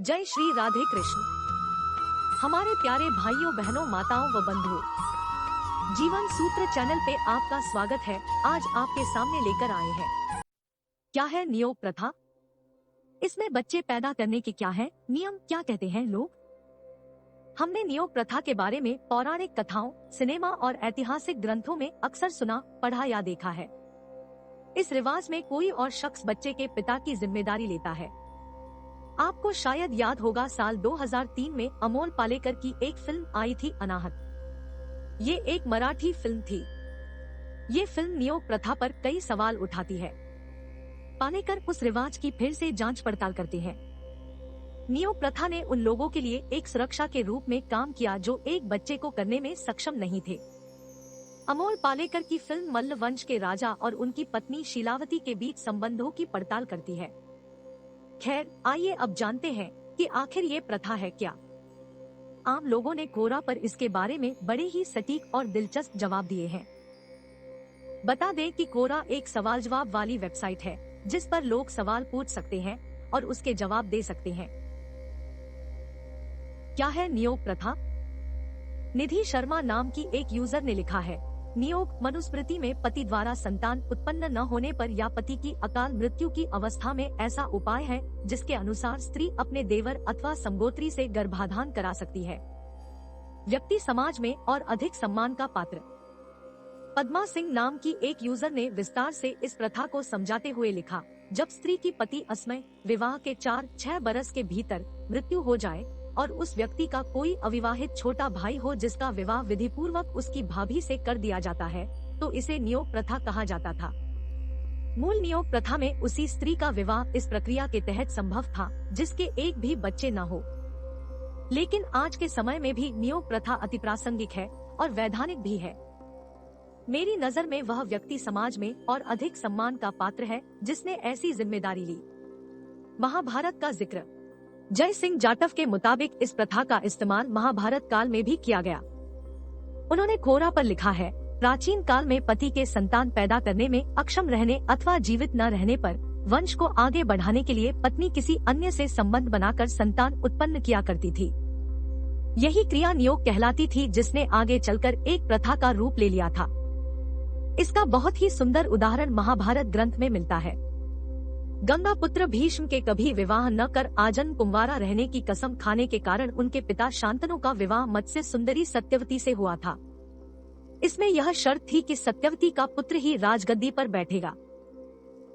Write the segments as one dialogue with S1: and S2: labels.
S1: जय श्री राधे कृष्ण। हमारे प्यारे भाइयों बहनों माताओं व बंधुओं, जीवन सूत्र चैनल पे आपका स्वागत है। आज आपके सामने लेकर आए हैं क्या है नियोग प्रथा। इसमें बच्चे पैदा करने के क्या है नियम, क्या कहते हैं लोग। हमने नियोग प्रथा के बारे में पौराणिक कथाओं, सिनेमा और ऐतिहासिक ग्रंथों में अक्सर सुना, पढ़ा या देखा है। इस रिवाज में कोई और शख्स बच्चे के पिता की जिम्मेदारी लेता है। आपको शायद याद होगा, साल 2003 में अमोल पालेकर की एक फिल्म आई थी अनाहत। ये एक मराठी फिल्म थी। ये फिल्म नियोग प्रथा पर कई सवाल उठाती है। पालेकर उस रिवाज की फिर से जांच पड़ताल करते हैं। नियोग प्रथा ने उन लोगों के लिए एक सुरक्षा के रूप में काम किया जो एक बच्चे को करने में सक्षम नहीं थे। अमोल पालेकर की फिल्म मल्ल वंश के राजा और उनकी पत्नी शीलावती के बीच संबंधों की पड़ताल करती है। खैर, आइए अब जानते हैं कि आखिर ये प्रथा है क्या। आम लोगों ने कोरा पर इसके बारे में बड़े ही सटीक और दिलचस्प जवाब दिए हैं। बता दें कि कोरा एक सवाल जवाब वाली वेबसाइट है जिस पर लोग सवाल पूछ सकते हैं और उसके जवाब दे सकते हैं। क्या है नियोग प्रथा। निधि शर्मा नाम की एक यूजर ने लिखा है, नियोग मनुस्मृति में पति द्वारा संतान उत्पन्न न होने पर या पति की अकाल मृत्यु की अवस्था में ऐसा उपाय है जिसके अनुसार स्त्री अपने देवर अथवा समगोत्री से गर्भाधान करा सकती है। व्यक्ति समाज में और अधिक सम्मान का पात्र। पद्मा सिंह नाम की एक यूजर ने विस्तार से इस प्रथा को समझाते हुए लिखा, जब स्त्री की पति असमय विवाह के 4-6 बरस के भीतर मृत्यु हो जाए और उस व्यक्ति का कोई अविवाहित छोटा भाई हो जिसका विवाह विधि पूर्वक उसकी भाभी से कर दिया जाता है, तो इसे नियोग प्रथा कहा जाता था। मूल नियोग प्रथा में उसी स्त्री का विवाह इस प्रक्रिया के तहत संभव था जिसके एक भी बच्चे न हो। लेकिन आज के समय में भी नियोग प्रथा अति प्रासंगिक है और वैधानिक भी है। मेरी नजर में वह व्यक्ति समाज में और अधिक सम्मान का पात्र है जिसने ऐसी जिम्मेदारी ली। महाभारत का जिक्र। जय सिंह जाटव के मुताबिक इस प्रथा का इस्तेमाल महाभारत काल में भी किया गया। उन्होंने कोरा पर लिखा है, प्राचीन काल में पति के संतान पैदा करने में अक्षम रहने अथवा जीवित न रहने पर वंश को आगे बढ़ाने के लिए पत्नी किसी अन्य से संबंध बनाकर संतान उत्पन्न किया करती थी। यही क्रिया नियोग कहलाती थी जिसने आगे चलकर एक प्रथा का रूप ले लिया था। इसका बहुत ही सुंदर उदाहरण महाभारत ग्रंथ में मिलता है। गंगा पुत्र भीष्म के कभी विवाह न कर आजन्म कुंवारा रहने की कसम खाने के कारण उनके पिता शांतनु का विवाह मत्स्य सुंदरी सत्यवती से हुआ था। इसमें यह शर्त थी कि सत्यवती का पुत्र ही राजगद्दी पर बैठेगा।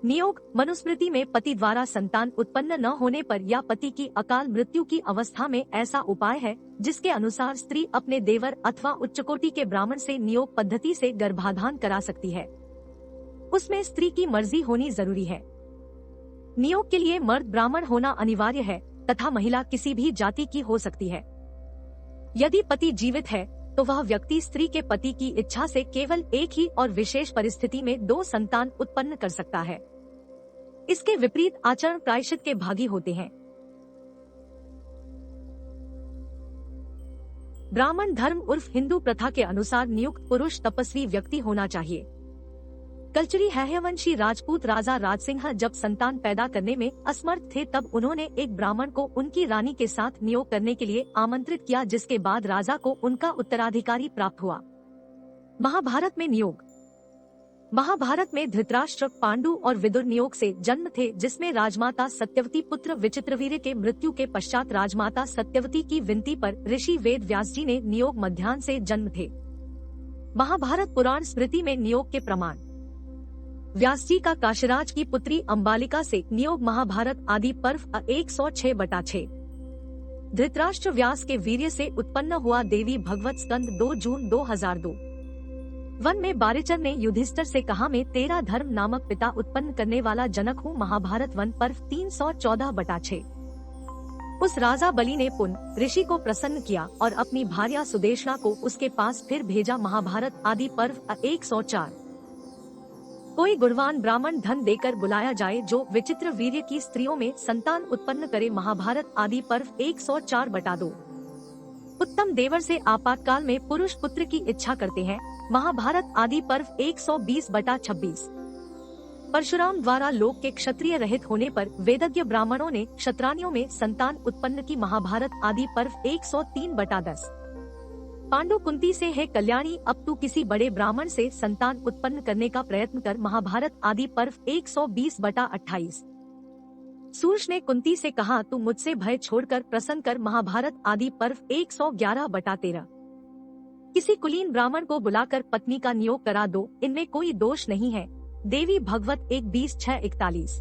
S1: नियोग मनुस्मृति में पति द्वारा संतान उत्पन्न न होने पर या पति की अकाल मृत्यु की अवस्था में ऐसा उपाय है जिसके अनुसार स्त्री अपने देवर अथवा उच्चकोटि के ब्राह्मण से नियोग पद्धति से गर्भाधान करा सकती है। उसमें स्त्री की मर्जी होनी जरूरी है। नियोग के लिए मर्द ब्राह्मण होना अनिवार्य है तथा महिला किसी भी जाति की हो सकती है। यदि पति जीवित है तो वह व्यक्ति स्त्री के पति की इच्छा से केवल एक ही और विशेष परिस्थिति में 2 संतान उत्पन्न कर सकता है। इसके विपरीत आचरण प्रायश्चित के भागी होते हैं। ब्राह्मण धर्म उर्फ हिंदू प्रथा के अनुसार नियुक्त पुरुष तपस्वी व्यक्ति होना चाहिए। कलचरी हैहयवंशी राजपूत राजा राजसिंह जब संतान पैदा करने में असमर्थ थे तब उन्होंने एक ब्राह्मण को उनकी रानी के साथ नियोग करने के लिए आमंत्रित किया, जिसके बाद राजा को उनका उत्तराधिकारी प्राप्त हुआ। महाभारत में नियोग। महाभारत में धृतराष्ट्र, पांडु और विदुर नियोग से जन्म थे, जिसमें राजमाता सत्यवती पुत्र विचित्रवीर्य के मृत्यु के पश्चात राजमाता सत्यवती की विनती पर ऋषि वेद व्यास जी ने नियोग मध्याह्न से जन्म थे। महाभारत पुराण स्मृति में नियोग के प्रमाण। व्यास जी का काशीराज की पुत्री अंबालिका से नियोग महाभारत आदि पर्व 106/6। धृतराष्ट्र व्यास के वीर्य से उत्पन्न हुआ देवी भगवत स्कंद 2 जून 2002। वन में बारिचर ने युधिष्ठिर से कहा, मैं तेरा धर्म नामक पिता उत्पन्न करने वाला जनक हूँ। महाभारत वन पर्व 314/6। उस राजा बलि ने पुन ऋषि को प्रसन्न किया और अपनी भार्या सुदेशना को उसके पास फिर भेजा। महाभारत आदि पर्व 104। कोई गुणवान ब्राह्मण धन देकर बुलाया जाए जो विचित्र वीर्य की स्त्रियों में संतान उत्पन्न करे। महाभारत आदि पर्व 104/2। उत्तम देवर से आपातकाल में पुरुष पुत्र की इच्छा करते हैं। महाभारत आदि पर्व 120/26। परशुराम द्वारा लोक के क्षत्रिय रहित होने पर वेदज्ञ ब्राह्मणों ने क्षत्रानियों में संतान उत्पन्न की। महाभारत आदि पर्व 103/10। पांडु कुंती से है कल्याणी, अब तू किसी बड़े ब्राह्मण से संतान उत्पन्न करने का प्रयत्न कर। महाभारत आदि पर्व 120/28। सूर्य ने कुंती से कहा, तू मुझसे भय छोड़कर प्रसन्न कर। महाभारत आदि पर्व 111/13। किसी कुलीन ब्राह्मण को बुलाकर पत्नी का नियोग करा दो, इनमें कोई दोष नहीं है। देवी भागवत 1:20-6-41।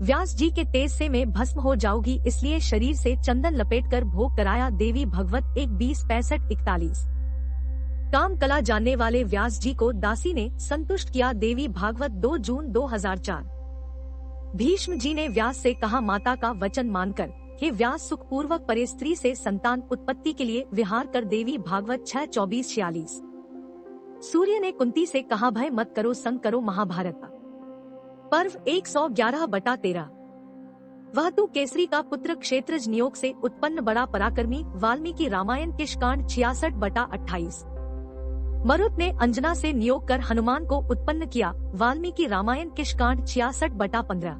S1: व्यास जी के तेज से मैं भस्म हो जाऊंगी, इसलिए शरीर से चंदन लपेटकर भोग कराया। देवी भागवत 1:20-65-41। काम कला जानने वाले व्यास जी को दासी ने संतुष्ट किया। देवी भागवत 2 जून 2004। भीष्म जी ने व्यास से कहा, माता का वचन मानकर हे व्यास सुखपूर्वक परे स्त्री से संतान उत्पत्ति के लिए विहार कर। देवी भागवत 6:24-46। सूर्य ने कुंती से कहा, भय मत करो, संग करो। महाभारत पर्व 111/13। वह तू केसरी का पुत्र क्षेत्रज नियोग से उत्पन्न बड़ा पराक्रमी। वाल्मीकि रामायण किष्कांड 66/28। मरुत ने अंजना से नियोग कर हनुमान को उत्पन्न किया। वाल्मीकि रामायण किष्कांड 66/15।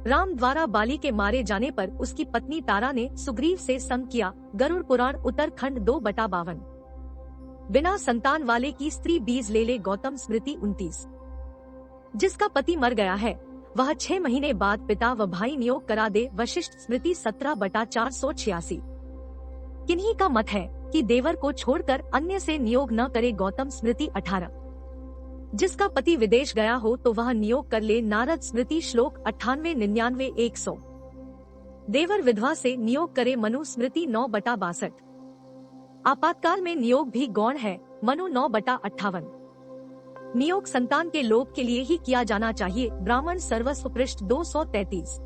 S1: राम द्वारा बाली के मारे जाने पर उसकी पत्नी तारा ने सुग्रीव से संग किया। गरुड़ पुराण उत्तरखंड 2/52। बिना संतान वाले की स्त्री बीज ले ले। गौतम स्मृति 29। जिसका पति मर गया है वह 6 महीने बाद पिता व भाई नियोग करा दे। वशिष्ठ स्मृति 17/486। किन्हीं का मत है कि देवर को छोड़कर अन्य से नियोग न करे। गौतम स्मृति 18। जिसका पति विदेश गया हो तो वह नियोग कर ले। नारद स्मृति श्लोक 98-99-100। देवर विधवा से नियोग करे। मनु स्मृति 9/62। आपातकाल में नियोग भी गौण है। मनु 9/58। नियोग संतान के लोभ के लिए ही किया जाना चाहिए। ब्राह्मण सर्वस्व पृष्ठ 233।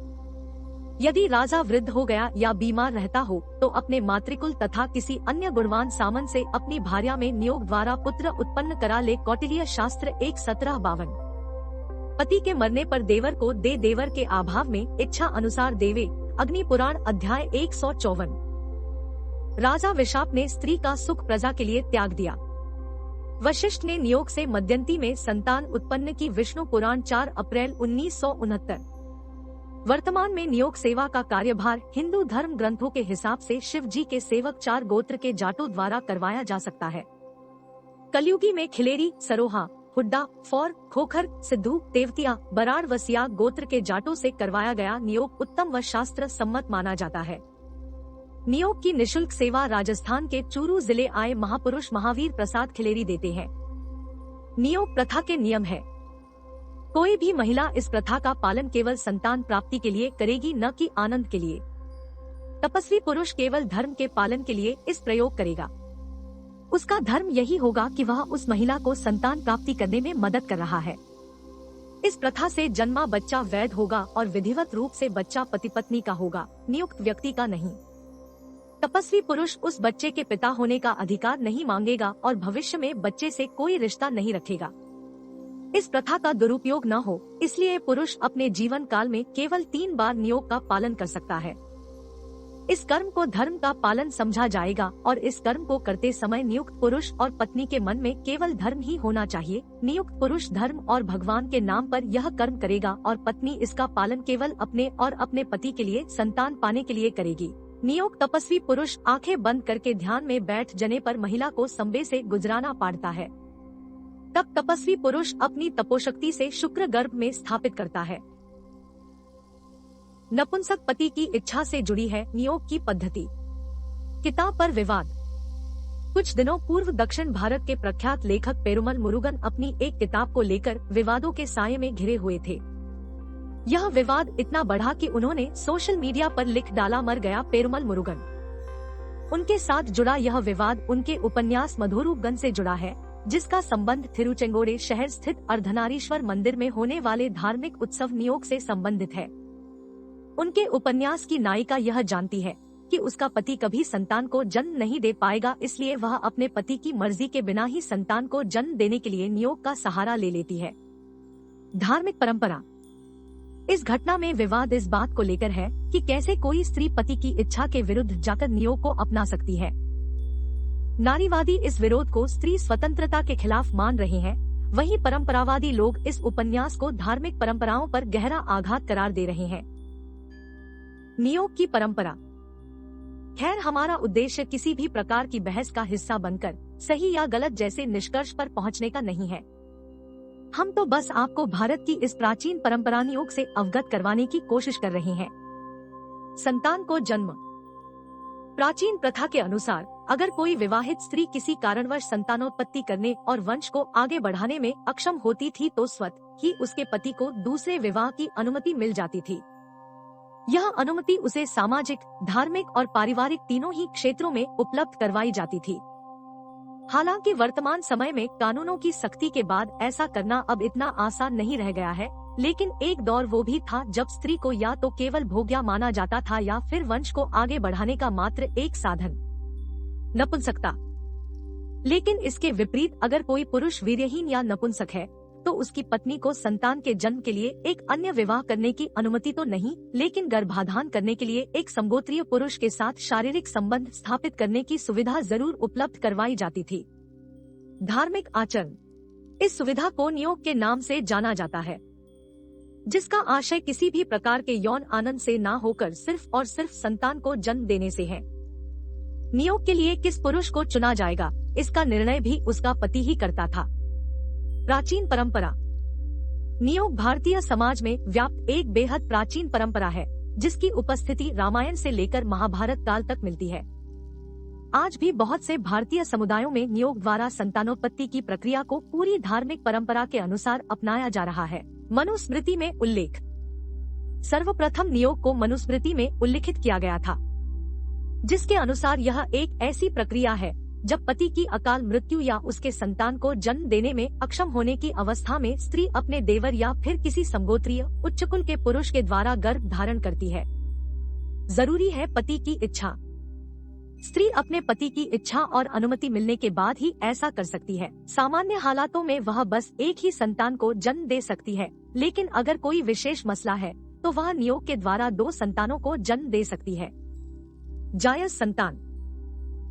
S1: यदि राजा वृद्ध हो गया या बीमार रहता हो तो अपने मातृकुल तथा किसी अन्य गुणवान सामन से अपनी भार्या में नियोग द्वारा पुत्र उत्पन्न करा ले। कौटिल्य शास्त्र 1:17-52। पति के मरने पर देवर को दे, देवर के अभाव में इच्छा अनुसार देवे। अग्नि पुराण अध्याय 154। राजा विशाप ने स्त्री का सुख प्रजा के लिए त्याग दिया। वशिष्ठ ने नियोग से मध्यंती में संतान उत्पन्न की। विष्णु पुराण 4 अप्रैल 1969। वर्तमान में नियोग सेवा का कार्यभार हिंदू धर्म ग्रंथों के हिसाब से शिव जी के सेवक 4 गोत्र के जाटों द्वारा करवाया जा सकता है। कलयुगी में खिलेरी, सरोहा, हुड्डा, फौर, खोखर, सिद्धू, तेवतिया, बराड़ व सियाग गोत्र के जाटों से करवाया गया नियोग उत्तम व शास्त्र सम्मत माना जाता है। नियोग की निशुल्क सेवा राजस्थान के चूरू जिले आए महापुरुष महावीर प्रसाद खिलेरी देते हैं। नियोग प्रथा के नियम है। कोई भी महिला इस प्रथा का पालन केवल संतान प्राप्ति के लिए करेगी, न कि आनंद के लिए। तपस्वी पुरुष केवल धर्म के पालन के लिए इस प्रयोग करेगा। उसका धर्म यही होगा कि वह उस महिला को संतान प्राप्ति करने में मदद कर रहा है। इस प्रथा से जन्मा बच्चा वैध होगा और विधिवत रूप से बच्चा पति पत्नी का होगा, नियुक्त व्यक्ति का नहीं। तपस्वी पुरुष उस बच्चे के पिता होने का अधिकार नहीं मांगेगा और भविष्य में बच्चे से कोई रिश्ता नहीं रखेगा। इस प्रथा का दुरुपयोग न हो, इसलिए पुरुष अपने जीवन काल में केवल 3 बार नियोग का पालन कर सकता है। इस कर्म को धर्म का पालन समझा जाएगा और इस कर्म को करते समय नियुक्त पुरुष और पत्नी के मन में केवल धर्म ही होना चाहिए। नियुक्त पुरुष धर्म और भगवान के नाम पर यह कर्म करेगा और पत्नी इसका पालन केवल अपने और अपने पति के लिए, संतान पाने के लिए करेगी। नियोग तपस्वी पुरुष आंखें बंद करके ध्यान में बैठ जने पर महिला को संबे से गुजराना पड़ता है। तब तपस्वी पुरुष अपनी तपोशक्ति से शुक्र गर्भ में स्थापित करता है। नपुंसक पति की इच्छा से जुड़ी है नियोग की पद्धति। किताब पर विवाद। कुछ दिनों पूर्व दक्षिण भारत के प्रख्यात लेखक पेरुमल मुरुगन अपनी एक किताब को लेकर विवादों के साये में घिरे हुए थे। यह विवाद इतना बढ़ा कि उन्होंने सोशल मीडिया पर लिख डाला, मर गया पेरुमल मुरुगन। उनके साथ जुड़ा यह विवाद उनके उपन्यास मधुरूपगन से जुड़ा है, जिसका संबंध थिरुचेंगोडे शहर स्थित अर्धनारीश्वर मंदिर में होने वाले धार्मिक उत्सव नियोग से संबंधित है। उनके उपन्यास की नायिका यह जानती है कि उसका पति कभी संतान को जन्म नहीं दे पाएगा, इसलिए वह अपने पति की मर्जी के बिना ही संतान को जन्म देने के लिए नियोग का सहारा ले लेती है। धार्मिक परंपरा। इस घटना में विवाद इस बात को लेकर है कि कैसे कोई स्त्री पति की इच्छा के विरुद्ध जाकर नियोग को अपना सकती है। नारीवादी इस विरोध को स्त्री स्वतंत्रता के खिलाफ मान रहे हैं। वहीं परंपरावादी लोग इस उपन्यास को धार्मिक परंपराओं पर गहरा आघात करार दे रहे हैं। नियोग की परंपरा। खैर, हमारा उद्देश्य किसी भी प्रकार की बहस का हिस्सा बनकर सही या गलत जैसे निष्कर्ष पर पहुंचने का नहीं है। हम तो बस आपको भारत की इस प्राचीन परंपरा नियोग से अवगत करवाने की कोशिश कर रहे हैं। संतान को जन्म। प्राचीन प्रथा के अनुसार अगर कोई विवाहित स्त्री किसी कारणवश संतानोत्पत्ति करने और वंश को आगे बढ़ाने में अक्षम होती थी तो स्वतः ही उसके पति को दूसरे विवाह की अनुमति मिल जाती थी। यह अनुमति उसे सामाजिक, धार्मिक और पारिवारिक तीनों ही क्षेत्रों में उपलब्ध करवाई जाती थी। हालांकि वर्तमान समय में कानूनों की सख्ती के बाद ऐसा करना अब इतना आसान नहीं रह गया है, लेकिन एक दौर वो भी था जब स्त्री को या तो केवल भोग्या माना जाता था या फिर वंश को आगे बढ़ाने का मात्र एक साधन, नपुंसकता। लेकिन इसके विपरीत अगर कोई पुरुष वीर्यहीन या नपुंसक है तो उसकी पत्नी को संतान के जन्म के लिए एक अन्य विवाह करने की अनुमति तो नहीं, लेकिन गर्भाधान करने के लिए एक समगोत्रीय पुरुष के साथ शारीरिक संबंध स्थापित करने की सुविधा जरूर उपलब्ध करवाई जाती थी। धार्मिक आचरण। इस सुविधा को नियोग के नाम से जाना जाता है, जिसका आशय किसी भी प्रकार के यौन आनंद से ना होकर सिर्फ और सिर्फ संतान को जन्म देने से है। नियोग के लिए किस पुरुष को चुना जाएगा, इसका निर्णय भी उसका पति ही करता था। प्राचीन परंपरा। नियोग भारतीय समाज में व्याप्त एक बेहद प्राचीन परंपरा है, जिसकी उपस्थिति रामायण से लेकर महाभारत काल तक मिलती है। आज भी बहुत से भारतीय समुदायों में नियोग द्वारा संतानोत्पत्ति की प्रक्रिया को पूरी धार्मिक परंपरा के अनुसार अपनाया जा रहा है। मनुस्मृति में उल्लेख। सर्वप्रथम नियोग को मनुस्मृति में उल्लिखित किया गया था, जिसके अनुसार यह एक ऐसी प्रक्रिया है जब पति की अकाल मृत्यु या उसके संतान को जन्म देने में अक्षम होने की अवस्था में स्त्री अपने देवर या फिर किसी समगोत्रीय उच्चकुल के पुरुष के द्वारा गर्भ धारण करती है। जरूरी है पति की इच्छा। स्त्री अपने पति की इच्छा और अनुमति मिलने के बाद ही ऐसा कर सकती है। सामान्य हालातों में वह बस एक ही संतान को जन्म दे सकती है, लेकिन अगर कोई विशेष मसला है तो वह नियोग के द्वारा 2 संतानों को जन्म दे सकती है। जायज संतान।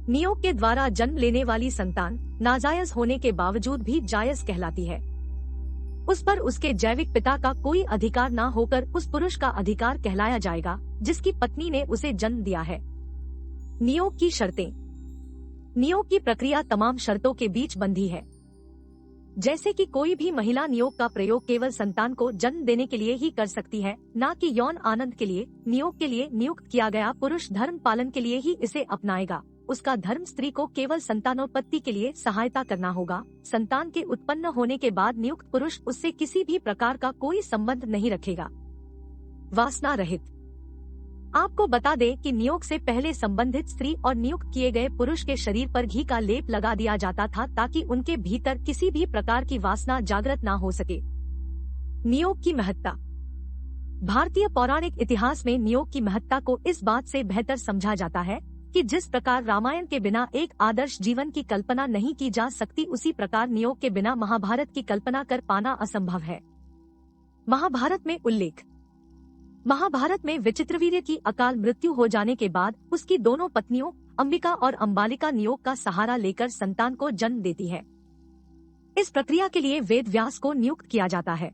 S1: नियोग के द्वारा जन्म लेने वाली संतान नाजायज होने के बावजूद भी जायज कहलाती है। उस पर उसके जैविक पिता का कोई अधिकार न होकर उस पुरुष का अधिकार कहलाया जाएगा जिसकी पत्नी ने उसे जन्म दिया है। नियोग की शर्तें। नियोग की प्रक्रिया तमाम शर्तों के बीच बंधी है, जैसे कि कोई भी महिला नियोग का प्रयोग केवल संतान को जन्म देने के लिए ही कर सकती है, न कि यौन आनंद के लिए। नियोग के लिए नियुक्त किया गया पुरुष धर्म पालन के लिए ही इसे अपनाएगा। उसका धर्म स्त्री को केवल संतानोत्पत्ति के लिए सहायता करना होगा। संतान के उत्पन्न होने के बाद नियुक्त पुरुष उससे किसी भी प्रकार का कोई संबंध नहीं रखेगा। वासना रहित। आपको बता दें कि नियोग से पहले संबंधित स्त्री और नियुक्त किए गए पुरुष के शरीर पर घी का लेप लगा दिया जाता था ताकि उनके भीतर किसी भी प्रकार की वासना जागृत ना हो सके। नियोग की महत्ता। भारतीय पौराणिक इतिहास में नियोग की महत्ता को इस बात से बेहतर समझा जाता है कि जिस प्रकार रामायण के बिना एक आदर्श जीवन की कल्पना नहीं की जा सकती, उसी प्रकार नियोग के बिना महाभारत की कल्पना कर पाना असंभव है। महाभारत में उल्लेख। महाभारत में विचित्रवीर्य की अकाल मृत्यु हो जाने के बाद उसकी दोनों पत्नियों अंबिका और अंबालिका नियोग का सहारा लेकर संतान को जन्म देती है। इस प्रक्रिया के लिए वेद व्यास को नियुक्त किया जाता है।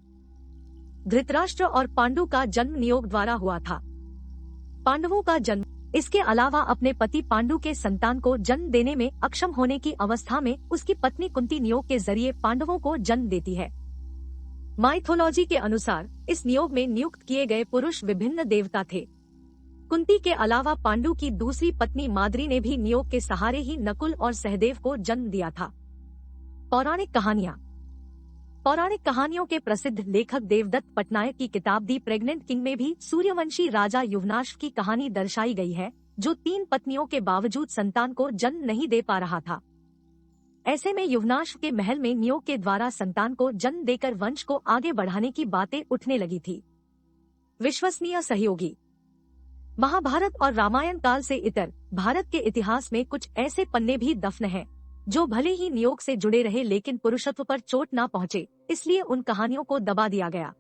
S1: धृतराष्ट्र और पांडु का जन्म नियोग द्वारा हुआ था। पांडवों का जन्म इसके अलावा अपने पति पांडु के संतान को जन्म देने में अक्षम होने की अवस्था में उसकी पत्नी कुंती नियोग के जरिए पांडवों को जन्म देती है। माइथोलॉजी के अनुसार इस नियोग में नियुक्त किए गए पुरुष विभिन्न देवता थे। कुंती के अलावा पांडु की दूसरी पत्नी माद्री ने भी नियोग के सहारे ही नकुल और सहदेव को जन्म दिया था। पौराणिक कहानियाँ। पौराणिक कहानियों के प्रसिद्ध लेखक देवदत्त पटनायक की किताब दी प्रेग्नेंट किंग में भी सूर्यवंशी राजा युवनाश्व की कहानी दर्शाई गई है, जो 3 पत्नियों के बावजूद संतान को जन्म नहीं दे पा रहा था। ऐसे में युवनाश्व के महल में नियोग के द्वारा संतान को जन्म देकर वंश को आगे बढ़ाने की बातें उठने लगी थी। विश्वसनीय सहयोगी। महाभारत और रामायण काल से इतर भारत के इतिहास में कुछ ऐसे पन्ने भी दफन हैं, जो भले ही नियोग से जुड़े रहे लेकिन पुरुषत्व पर चोट न पहुँचे, इसलिए उन कहानियों को दबा दिया गया।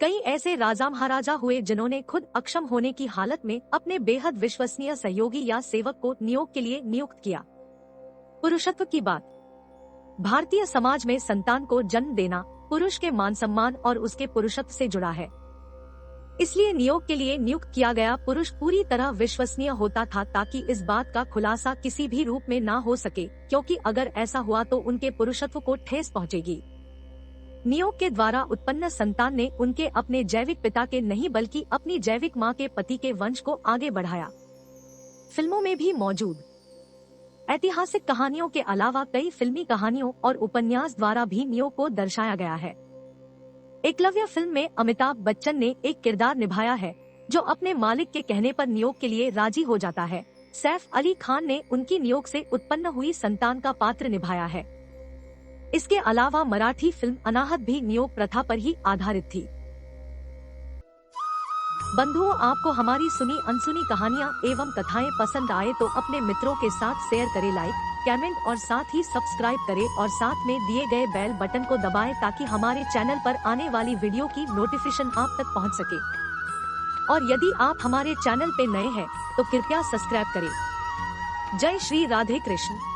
S1: कई ऐसे राजा महाराजा हुए जिन्होंने खुद अक्षम होने की हालत में अपने बेहद विश्वसनीय सहयोगी या सेवक को नियोग के लिए नियुक्त किया। पुरुषत्व की बात। भारतीय समाज में संतान को जन्म देना पुरुष के मान सम्मान और उसके पुरुषत्व से जुड़ा है। इसलिए नियोग के लिए नियुक्त किया गया पुरुष पूरी तरह विश्वसनीय होता था ताकि इस बात का खुलासा किसी भी रूप में ना हो सके, क्योंकि अगर ऐसा हुआ तो उनके पुरुषत्व को ठेस पहुंचेगी। नियोग के द्वारा उत्पन्न संतान ने उनके अपने जैविक पिता के नहीं बल्कि अपनी जैविक मां के पति के वंश को आगे बढ़ाया। फिल्मों में भी मौजूद ऐतिहासिक कहानियों के अलावा कई फिल्मी कहानियों और उपन्यास द्वारा भी नियोग को दर्शाया गया है। एकलव्य फिल्म में अमिताभ बच्चन ने एक किरदार निभाया है जो अपने मालिक के कहने पर नियोग के लिए राजी हो जाता है। सैफ अली खान ने उनकी नियोग से उत्पन्न हुई संतान का पात्र निभाया है। इसके अलावा मराठी फिल्म अनाहत भी नियोग प्रथा पर ही आधारित थी। बंधुओं, आपको हमारी सुनी अनसुनी कहानियाँ एवं कथाएं पसंद आए तो अपने मित्रों के साथ शेयर करें, लाइक, कमेंट और साथ ही सब्सक्राइब करें और साथ में दिए गए बेल बटन को दबाएं ताकि हमारे चैनल पर आने वाली वीडियो की नोटिफिकेशन आप तक पहुंच सके। और यदि आप हमारे चैनल पे नए हैं तो कृपया सब्सक्राइब करें। जय श्री राधे कृष्ण।